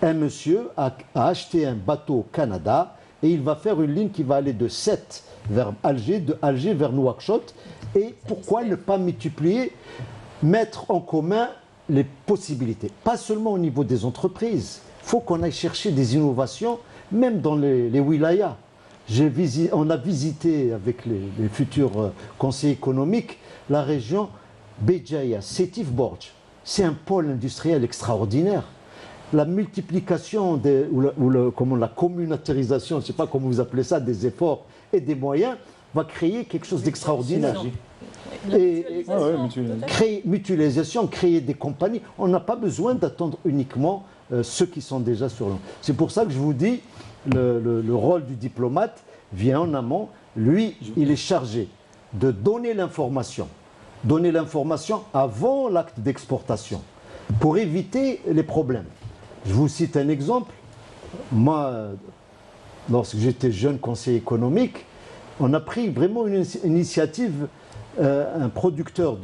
Un monsieur a acheté un bateau au Canada et il va faire une ligne qui va aller de Sète vers Alger, de Alger vers Nouakchott. Et pourquoi ne pas multiplier, mettre en commun les possibilités? Pas seulement au niveau des entreprises. Il faut qu'on aille chercher des innovations, même dans les wilayas. On a visité avec les futurs conseillers économiques la région Béjaïa, Sétif Borj. C'est un pôle industriel extraordinaire. La multiplication, la communautarisation, je ne sais pas comment vous appelez ça, des efforts et des moyens, va créer quelque chose d'extraordinaire. Créer mutualisation, créer des compagnies. On n'a pas besoin d'attendre uniquement ceux qui sont déjà sur l'eau. C'est pour ça que je vous dis, le rôle du diplomate vient en amont. Lui, il est chargé de donner l'information avant l'acte d'exportation pour éviter les problèmes. Je vous cite un exemple. moi, lorsque j'étais jeune conseiller économique, on a pris vraiment une initiative. Un producteur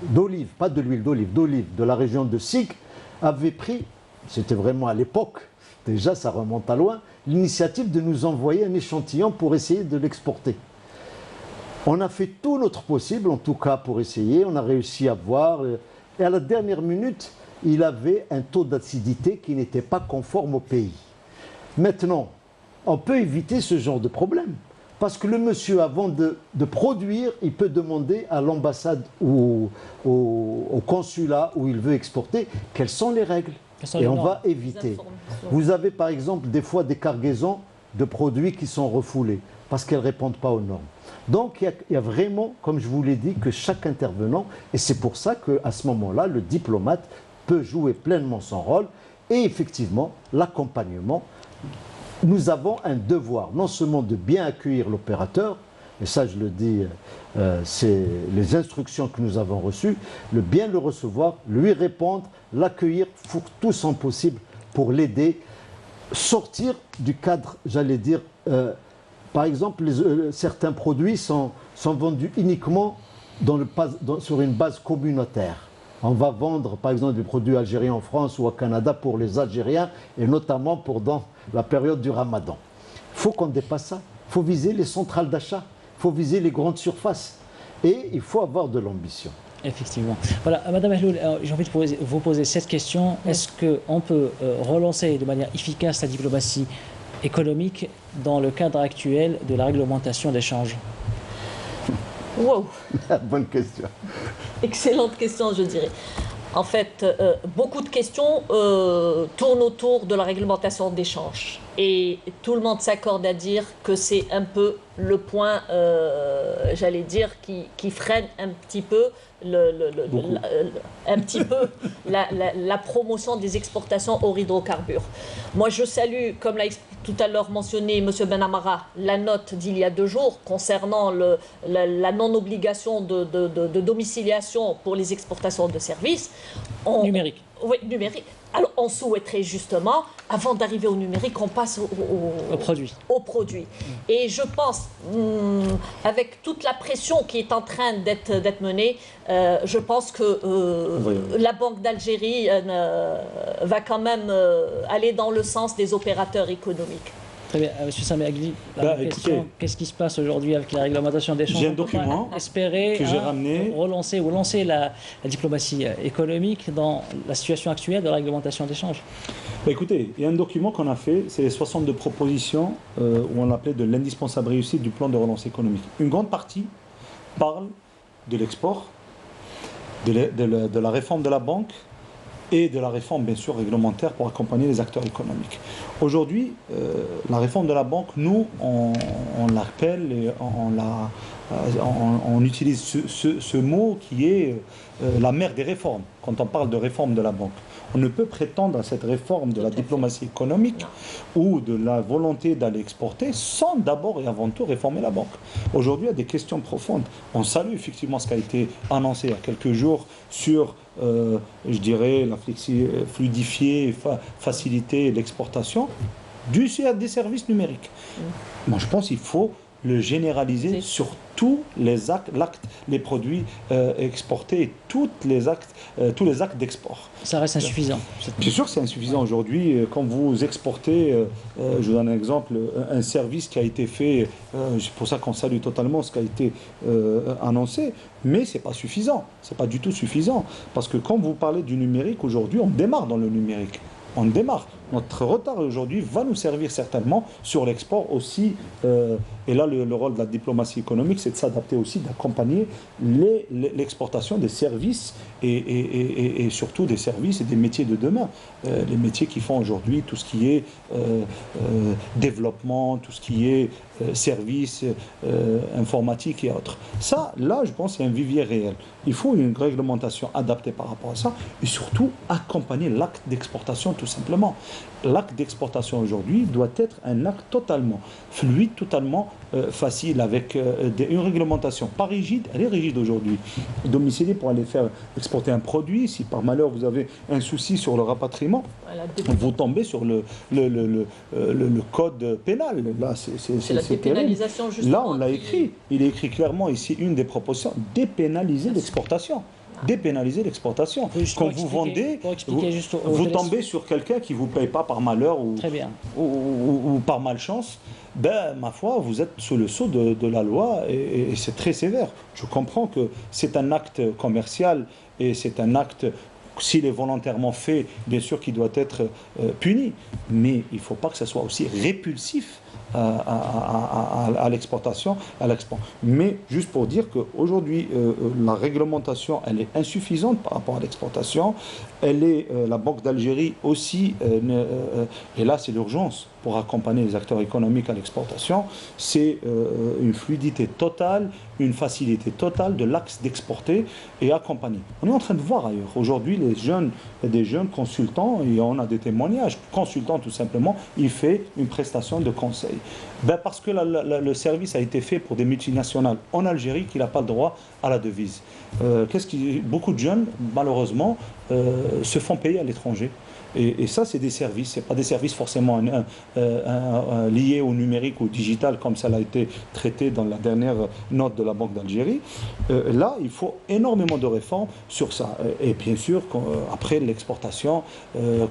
d'olive, pas de l'huile d'olive, d'olive de la région de Sig, avait pris, c'était vraiment à l'époque, déjà ça remonte à loin, l'initiative de nous envoyer un échantillon pour essayer de l'exporter. On a fait tout notre possible, en tout cas pour essayer, on a réussi à voir, et à la dernière minute, il avait un taux d'acidité qui n'était pas conforme au pays. Maintenant, on peut éviter ce genre de problème. Parce que le monsieur, avant de produire, il peut demander à l'ambassade ou au consulat où il veut exporter quelles sont les règles. Et on va éviter. Vous avez par exemple des fois des cargaisons de produits qui sont refoulés parce qu'elles ne répondent pas aux normes. Donc il y a vraiment, comme je vous l'ai dit, que chaque intervenant, et c'est pour ça qu'à ce moment-là, le diplomate peut jouer pleinement son rôle et effectivement l'accompagnement. Nous avons un devoir, non seulement de bien accueillir l'opérateur, et ça je le dis, c'est les instructions que nous avons reçues, le bien le recevoir, lui répondre, l'accueillir pour tout son possible pour l'aider, sortir du cadre, j'allais dire, par exemple, certains produits sont vendus uniquement sur une base communautaire. On va vendre par exemple des produits algériens en France ou au Canada pour les Algériens et notamment dans la période du Ramadan. Il faut qu'on dépasse ça. Il faut viser les centrales d'achat. Il faut viser les grandes surfaces. Et il faut avoir de l'ambition. Effectivement. Voilà, Madame Behloul, j'ai envie de vous poser cette question. Est-ce qu'on peut relancer de manière efficace la diplomatie économique dans le cadre actuel de la réglementation d'échange? Wow. Bonne question. Excellente question, je dirais. En fait, beaucoup de questions tournent autour de la réglementation d'échange. Et tout le monde s'accorde à dire que c'est un peu le point, j'allais dire, qui freine un petit peu la promotion des exportations hors hydrocarbures. Moi, je salue, comme l'a tout à l'heure mentionné M. Benamara, la note d'il y a 2 jours concernant la non-obligation de domiciliation pour les exportations de services. Numérique. Oui, numérique. Alors, on souhaiterait justement, avant d'arriver au numérique, on passe au produit. Et je pense, avec toute la pression qui est en train d'être menée, je pense que la Banque d'Algérie va quand même aller dans le sens des opérateurs économiques. Très bien. Monsieur Sameh Agli, qu'est-ce qui se passe aujourd'hui avec la réglementation d'échange? J'ai un document espérer que j'ai ramené. Relancer ou lancer la diplomatie économique dans la situation actuelle de la réglementation d'échange. Écoutez, il y a un document qu'on a fait, c'est les 62 propositions où on l'appelait de l'indispensable réussite du plan de relance économique. Une grande partie parle de l'export, de la réforme de la banque, et de la réforme, bien sûr, réglementaire pour accompagner les acteurs économiques. Aujourd'hui, la réforme de la banque, nous, on l'appelle et on utilise ce mot qui est la mère des réformes, quand on parle de réforme de la banque. On ne peut prétendre à cette réforme de la diplomatie économique ou de la volonté d'aller exporter sans d'abord et avant tout réformer la banque. Aujourd'hui, il y a des questions profondes. On salue effectivement ce qui a été annoncé il y a quelques jours sur, je dirais, la fluidifier, faciliter l'exportation des services numériques. Moi, je pense qu'il faut le généraliser sur tous les actes, les produits exportés et tous les actes d'export. Ça reste insuffisant. Bien sûr que c'est insuffisant aujourd'hui. Quand vous exportez, je vous donne un exemple, un service qui a été fait, c'est pour ça qu'on salue totalement ce qui a été annoncé, mais ce n'est pas suffisant. Ce n'est pas du tout suffisant. Parce que quand vous parlez du numérique, aujourd'hui, on démarre dans le numérique. On démarre. Notre retard aujourd'hui va nous servir certainement sur l'export aussi. Et là, le rôle de la diplomatie économique, c'est de s'adapter aussi, d'accompagner l'exportation des services et surtout des services et des métiers de demain. Les métiers qui font aujourd'hui tout ce qui est développement, tout ce qui est services informatiques et autres. Ça, là, je pense, c'est un vivier réel. Il faut une réglementation adaptée par rapport à ça et surtout accompagner l'acte d'exportation tout simplement. L'acte d'exportation aujourd'hui doit être un acte totalement fluide, totalement facile, avec une réglementation pas rigide. Elle est rigide aujourd'hui. Domicilié pour aller faire exporter un produit, si par malheur vous avez un souci sur le rapatriement, vous tombez sur le code pénal. Là, c'est la dépénalisation, justement. Là, on l'a écrit. Il est écrit clairement ici, une des propositions, dépénaliser l'exportation. Dépénaliser l'exportation. Quand vous vendez, vous tombez sur quelqu'un qui ne vous paye pas par malheur ou par malchance, ben, ma foi, vous êtes sous le sceau de la loi et c'est très sévère. Je comprends que c'est un acte commercial et c'est un acte, s'il est volontairement fait, bien sûr qu'il doit être puni, mais il ne faut pas que ce soit aussi répulsif à l'exportation, à l'export. Mais juste pour dire qu'aujourd'hui, la réglementation, elle est insuffisante par rapport à l'exportation. La Banque d'Algérie aussi, et là c'est l'urgence pour accompagner les acteurs économiques à l'exportation, c'est une fluidité totale, une facilité totale de l'axe d'exporter et accompagner. On est en train de voir ailleurs. Aujourd'hui, il y a des jeunes consultants, et on a des témoignages, consultants tout simplement, il fait une prestation de conseil. Ben parce que le service a été fait pour des multinationales en Algérie qui n'a pas le droit à la devise. Beaucoup de jeunes, malheureusement, se font payer à l'étranger. Et ça, c'est des services, ce n'est pas des services forcément liés au numérique ou au digital, comme ça a été traité dans la dernière note de la Banque d'Algérie. Là, il faut énormément de réformes sur ça. Et bien sûr, après l'exportation,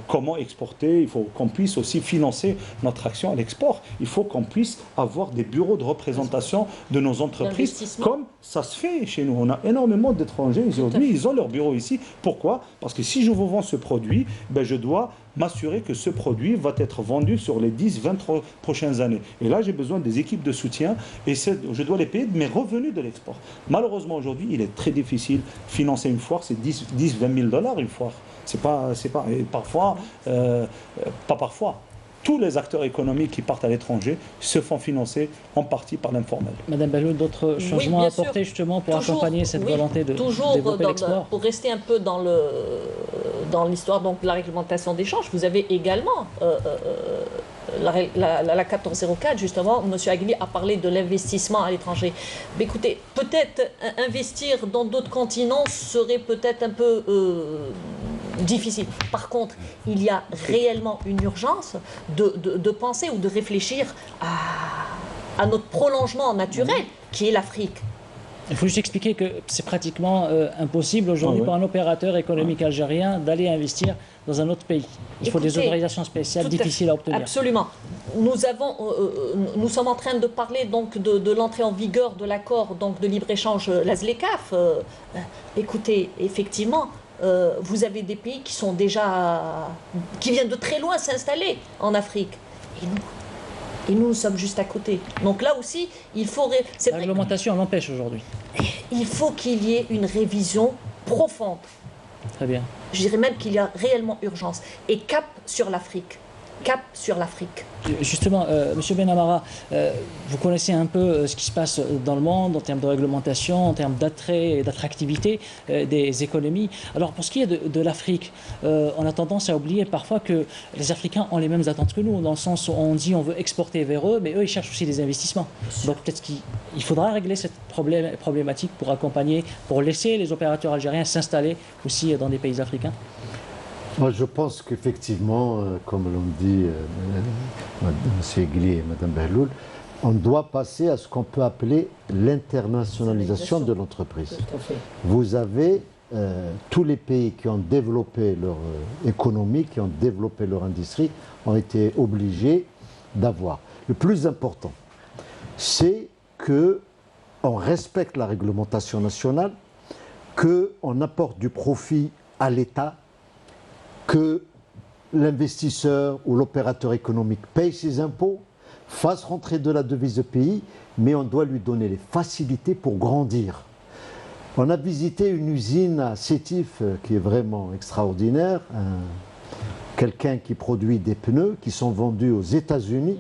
comment exporter, il faut qu'on puisse aussi financer notre action à l'export. Il faut qu'on puisse avoir des bureaux de représentation de nos entreprises, comme ça se fait chez nous. On a énormément d'étrangers aujourd'hui, ils ont leur bureau ici. Pourquoi? Parce que si je vous vends ce produit, ben je dois m'assurer que ce produit va être vendu sur les 10-20 prochaines années. Et là, j'ai besoin des équipes de soutien et je dois les payer de mes revenus de l'export. Malheureusement, aujourd'hui, il est très difficile. Financer une foire, c'est 10-20 000 $ une foire. Et parfois, pas parfois. Tous les acteurs économiques qui partent à l'étranger se font financer en partie par l'informel. Madame Behloul, d'autres changements à apporter justement pour accompagner cette volonté de développer l'export? Pour rester un peu dans l'histoire de la réglementation d'échange, vous avez également la 1404, justement, M. Aguili a parlé de l'investissement à l'étranger. Mais écoutez, peut-être investir dans d'autres continents serait peut-être un peu difficile. Par contre, il y a réellement une urgence de penser ou de réfléchir à notre prolongement naturel, qui est l'Afrique. Il faut juste expliquer que c'est pratiquement impossible aujourd'hui pour un opérateur économique algérien d'aller investir dans un autre pays. Il faut des autorisations spéciales difficiles à obtenir. Absolument. Nous sommes en train de parler donc de l'entrée en vigueur de l'accord de libre-échange, la ZLECAf. Écoutez, effectivement, vous avez des pays qui viennent de très loin s'installer en Afrique. Et nous sommes juste à côté. Donc là aussi, il faut... La réglementation l'empêche aujourd'hui. Il faut qu'il y ait une révision profonde. Très bien. Je dirais même qu'il y a réellement urgence. Et cap sur l'Afrique. Cap sur l'Afrique. Justement, M. Benamara, vous connaissez un peu ce qui se passe dans le monde en termes de réglementation, en termes d'attrait et d'attractivité des économies. Alors, pour ce qui est de l'Afrique, on a tendance à oublier parfois que les Africains ont les mêmes attentes que nous, dans le sens où on dit on veut exporter vers eux, mais eux, ils cherchent aussi des investissements. Donc, peut-être qu'il faudra régler cette problématique pour accompagner, pour laisser les opérateurs algériens s'installer aussi dans des pays africains. Moi, je pense qu'effectivement, comme l'ont dit M. Aguili et Mme Behloul, on doit passer à ce qu'on peut appeler l'internationalisation de l'entreprise. Vous avez tous les pays qui ont développé leur économie, qui ont développé leur industrie, ont été obligés d'avoir. Le plus important, c'est qu'on respecte la réglementation nationale, qu'on apporte du profit à l'État, que l'investisseur ou l'opérateur économique paye ses impôts, fasse rentrer de la devise au pays, mais on doit lui donner les facilités pour grandir. On a visité une usine à Sétif qui est vraiment extraordinaire, quelqu'un qui produit des pneus qui sont vendus aux États-Unis.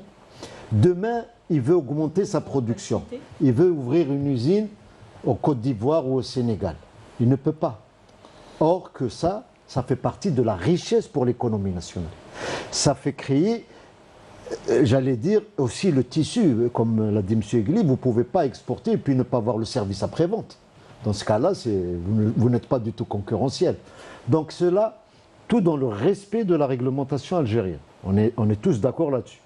Demain, il veut augmenter sa production. Il veut ouvrir une usine au Côte d'Ivoire ou au Sénégal. Il ne peut pas. Or que ça fait partie de la richesse pour l'économie nationale. Ça fait créer, j'allais dire, aussi le tissu. Comme l'a dit M. Egli, vous ne pouvez pas exporter et puis ne pas avoir le service après-vente. Dans ce cas-là, vous n'êtes pas du tout concurrentiel. Donc cela, tout dans le respect de la réglementation algérienne. On est tous d'accord là-dessus.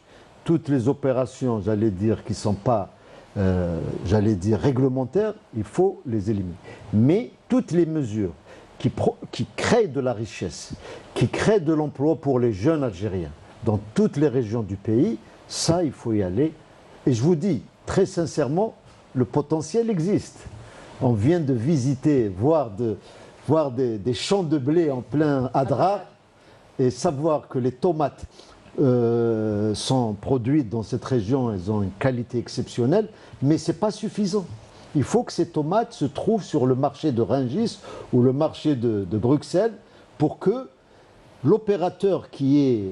Toutes les opérations, j'allais dire, qui ne sont pas, réglementaires, il faut les éliminer. Mais toutes les mesures qui créent de la richesse, qui créent de l'emploi pour les jeunes Algériens, dans toutes les régions du pays, ça, il faut y aller. Et je vous dis, très sincèrement, le potentiel existe. On vient de visiter, voir des champs de blé en plein Adrar et savoir que les tomates sont produites dans cette région, elles ont une qualité exceptionnelle, mais ce n'est pas suffisant. Il faut que ces tomates se trouvent sur le marché de Rungis ou le marché de Bruxelles pour que l'opérateur qui est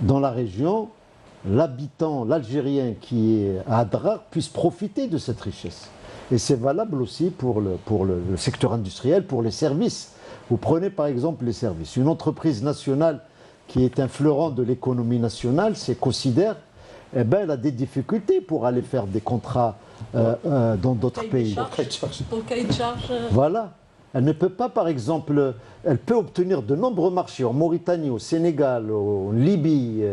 dans la région, l'habitant, l'Algérien qui est à Adrar, puisse profiter de cette richesse. Et c'est valable aussi pour le secteur industriel, pour les services. Vous prenez par exemple les services. Une entreprise nationale qui est un fleuron de l'économie nationale, c'est Cosider, eh ben, elle a des difficultés pour aller faire des contrats dans d'autres pays. Pour le cahier de charge. Voilà. Elle ne peut pas, par exemple, elle peut obtenir de nombreux marchés en Mauritanie, au Sénégal, en Libye,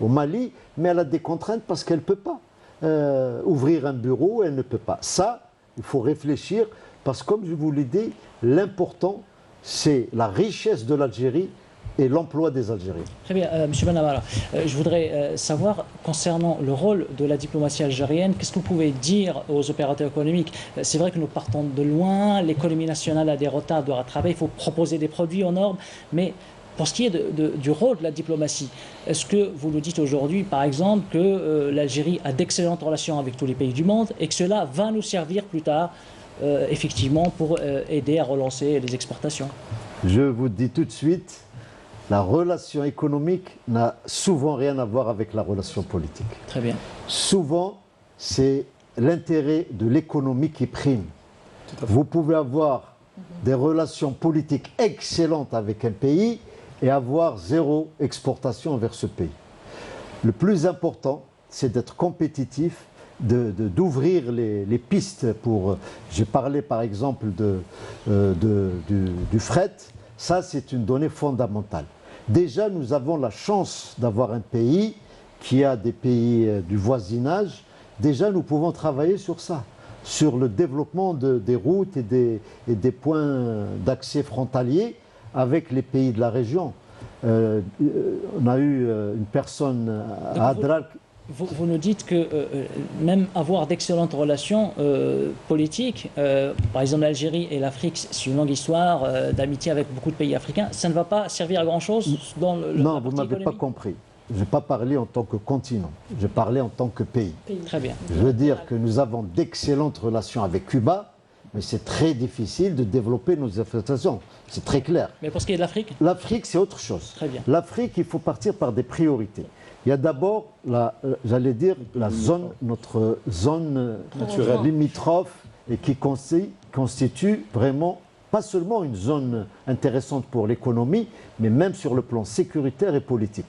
au Mali, mais elle a des contraintes parce qu'elle ne peut pas ouvrir un bureau, elle ne peut pas. Ça, il faut réfléchir parce que, comme je vous l'ai dit, l'important, c'est la richesse de l'Algérie et l'emploi des Algériens. Très bien, M. Benamara, je voudrais savoir, concernant le rôle de la diplomatie algérienne, qu'est-ce que vous pouvez dire aux opérateurs économiques? C'est vrai que nous partons de loin, l'économie nationale a des retards de rattraper, il faut proposer des produits aux normes, mais pour ce qui est du rôle de la diplomatie, est-ce que vous nous dites aujourd'hui, par exemple, que l'Algérie a d'excellentes relations avec tous les pays du monde et que cela va nous servir plus tard, effectivement, pour aider à relancer les exportations? Je vous dis tout de suite, la relation économique n'a souvent rien à voir avec la relation politique. Très bien. Souvent, c'est l'intérêt de l'économie qui prime. Vous pouvez avoir des relations politiques excellentes avec un pays et avoir zéro exportation vers ce pays. Le plus important, c'est d'être compétitif, d'ouvrir les pistes pour... J'ai parlé par exemple du fret. Ça, c'est une donnée fondamentale. Déjà, nous avons la chance d'avoir un pays qui a des pays du voisinage. Déjà, nous pouvons travailler sur ça, sur le développement des routes et des points d'accès frontaliers avec les pays de la région. On a eu une personne à Adrar. Vous nous dites que même avoir d'excellentes relations politiques, par exemple l'Algérie et l'Afrique, c'est une longue histoire d'amitié avec beaucoup de pays africains, ça ne va pas servir à grand-chose dans le Non, vous ne m'avez pas compris. Je n'ai pas parlé en tant que continent, j'ai parlé en tant que pays. Très bien. Je veux dire que nous avons d'excellentes relations avec Cuba, mais c'est très difficile de développer nos exportations. C'est très clair. Mais pour ce qui est de l'Afrique? L'Afrique, c'est autre chose. Très bien. L'Afrique, il faut partir par des priorités. Il y a d'abord, j'allais dire, notre zone naturelle limitrophe et qui constitue vraiment pas seulement une zone intéressante pour l'économie, mais même sur le plan sécuritaire et politique.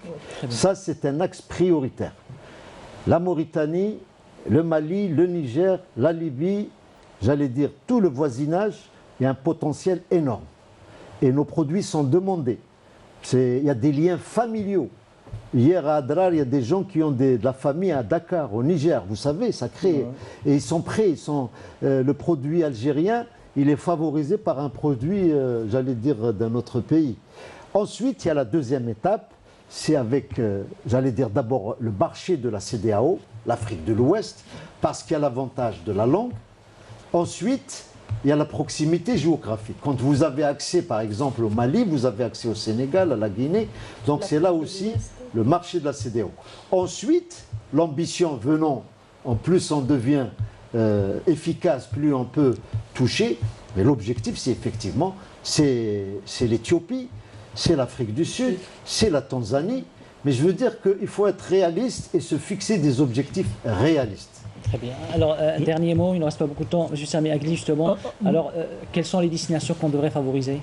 Ça, c'est un axe prioritaire. La Mauritanie, le Mali, le Niger, la Libye, j'allais dire tout le voisinage, il y a un potentiel énorme. Et nos produits sont demandés. Il y a des liens familiaux. Hier à Adrar, il y a des gens qui ont de la famille à Dakar, au Niger. Vous savez, ça crée. Et ils sont prêts. Le produit algérien, il est favorisé par un produit, j'allais dire, d'un autre pays. Ensuite, il y a la deuxième étape. C'est avec, j'allais dire d'abord, le marché de la CEDEAO, l'Afrique de l'Ouest, parce qu'il y a l'avantage de la langue. Ensuite, il y a la proximité géographique. Quand vous avez accès, par exemple, au Mali, vous avez accès au Sénégal, à la Guinée. Donc c'est là aussi le marché de la CEDEAO. Ensuite, l'ambition venant, en plus on devient efficace, plus on peut toucher. Mais l'objectif, c'est effectivement, c'est l'Éthiopie, c'est l'Afrique du Sud, c'est la Tanzanie. Mais je veux dire qu'il faut être réaliste et se fixer des objectifs réalistes. Très bien. Alors, un dernier mot, il ne reste pas beaucoup de temps. M. Sami Agli, justement. Alors, quelles sont les destinations qu'on devrait favoriser?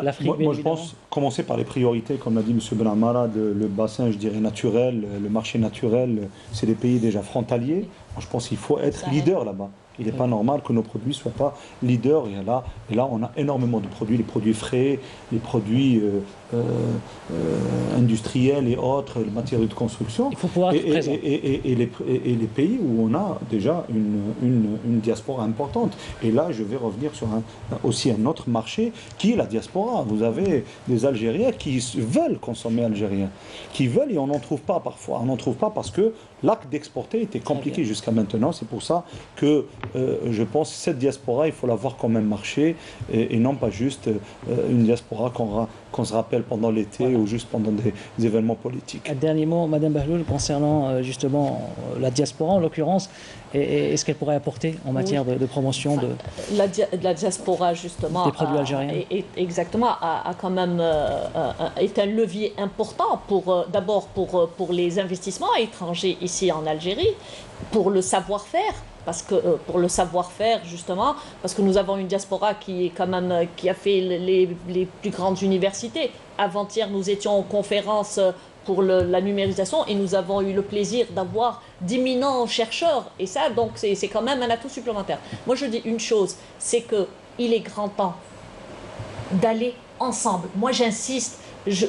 l'Afrique, moi, bien je évidemment. pense commencer par les priorités, comme l'a dit M. Benamara, le bassin, je dirais, naturel, le marché naturel, c'est des pays déjà frontaliers. Moi, je pense qu'il faut être leader là-bas. Il n'est pas normal que nos produits ne soient pas leaders. Et là, on a énormément de produits, les produits frais, les produits industriels et autres, les matériaux de construction. Il faut pouvoir être présent. Et les pays où on a déjà une diaspora importante. Et là, je vais revenir sur aussi un autre marché qui est la diaspora. Vous avez des Algériens qui veulent consommer algérien, qui veulent et on n'en trouve pas parfois. On n'en trouve pas parce que l'acte d'exporter était compliqué jusqu'à maintenant. C'est pour ça que je pense que cette diaspora, il faut la voir comme un marché et non pas juste une diaspora qu'on se rappelle pendant l'été ou juste pendant des événements politiques. Un dernier mot, Madame Bahloul, concernant justement la diaspora en l'occurrence, et ce qu'elle pourrait apporter en matière de promotion de la diaspora justement des produits algériens. Exactement, a quand même est un levier important pour d'abord pour les investissements étrangers ici en Algérie, pour le savoir-faire. Parce que pour le savoir-faire justement, parce que nous avons une diaspora qui est quand même qui a fait les plus grandes universités. Avant-hier, nous étions en conférence pour la numérisation et nous avons eu le plaisir d'avoir d'éminents chercheurs. Et ça, donc, c'est quand même un atout supplémentaire. Moi, je dis une chose, c'est qu'il est grand temps d'aller ensemble. Moi, j'insiste.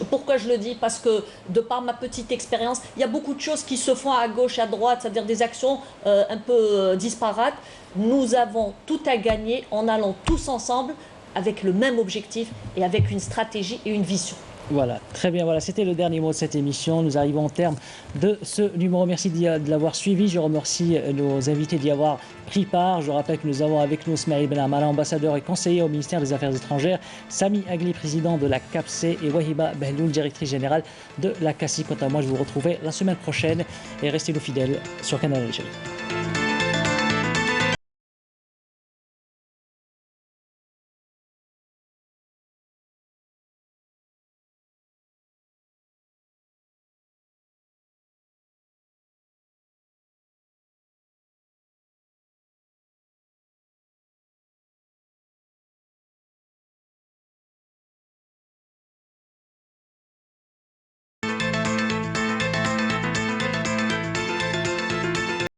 Pourquoi je le dis? Parce que, de par ma petite expérience, il y a beaucoup de choses qui se font à gauche, à droite, c'est-à-dire des actions un peu disparates. Nous avons tout à gagner en allant tous ensemble avec le même objectif et avec une stratégie et une vision. Voilà, très bien. Voilà, c'était le dernier mot de cette émission. Nous arrivons au terme de ce numéro. Merci de l'avoir suivi. Je remercie nos invités d'y avoir pris part. Je rappelle que nous avons avec nous Smaïl Benamara, ambassadeur et conseiller au ministère des Affaires étrangères, Sami Agli, président de la CAPC, et Wahiba Bahloul, directrice générale de la CACI. Quant à moi, je vous retrouverai la semaine prochaine et restez-nous fidèles sur Canal Algérie.